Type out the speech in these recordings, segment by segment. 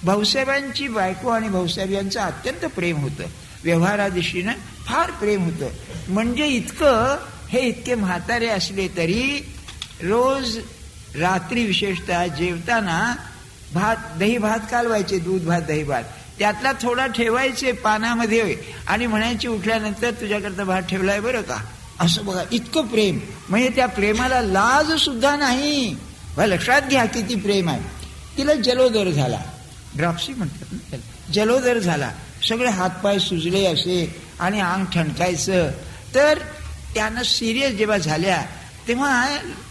भाऊसाहेबांची बायको आणि भाऊसाहेब यांचं अत्यंत प्रेम होतं, व्यवहारादृष्टीनं फार प्रेम होतं. म्हणजे इतकं, हे इतके म्हातारे असले तरी रोज रात्री विशेषतः जेवताना दही भात कालवायचे, दूध भात दही भात, त्यातला थोडा ठेवायचे पानामध्ये आणि म्हणायचे उठल्यानंतर तुझ्याकरता भात ठेवलाय बरं का. असं बघा, इतकं प्रेम. म्हणजे त्या प्रेमाला लाज सुद्धा नाही. लक्षात घ्या किती प्रेम आहे. तिला जलोदर झाला, ड्रॉप्सी म्हणतात ना त्याला, जलोदर झाला, सगळे हातपाय सुजले असे आणि अंग ठणकायचं. तर त्यानं सिरियस जेव्हा झाल्या तेव्हा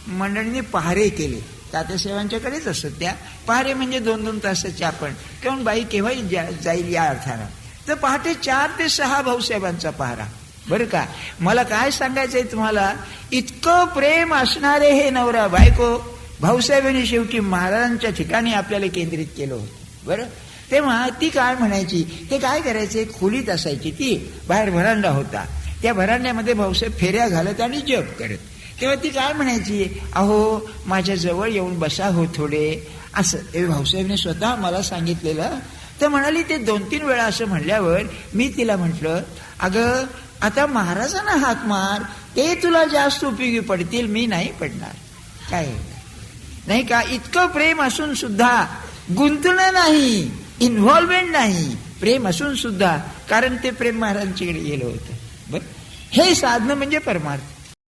मंडळीने पहारे केले. तात्यासाहेबांच्याकडेच असत त्या पहारे, म्हणजे 2-2 तासाचे आपण, किंवा बाई केव्हाही जाईल या अर्थानं. तर पहाटे 4 ते 6 भाऊसाहेबांचा पहारा. बरं का, मला काय सांगायचंय तुम्हाला, इतकं प्रेम असणारे हे नवरा बायको, भाऊसाहेबांनी शेवटी महाराजांच्या ठिकाणी आपल्याला केंद्रित केलं होतं. बरं, तेव्हा ती काय म्हणायची, ते काय करायचे, खोलीत असायची ती, बाहेर व्हरांडा होता, त्या व्हरांड्यामध्ये भाऊसाहेब फेऱ्या घालत आणि जप करत. तेव्हा ती काय म्हणायची, अहो माझ्या जवळ येऊन बसा हो थोडे, असं ते भाऊसाहेबने स्वतः मला सांगितलेलं. तर म्हणाली, ते 2-3 वेळा असं म्हणल्यावर मी तिला म्हटलं, अगं आता महाराजांना हाक मार, ते तुला जास्त उपयोगी पडतील, मी नाही पडणार. काय नाही का, इतकं प्रेम असून सुद्धा गुंतणं नाही, इन्व्हॉल्वमेंट नाही, प्रेम असून सुद्धा, कारण ते प्रेम महाराजांच्याकडे गेलं होतं. बरं, हे साधनं म्हणजे परमार्थ.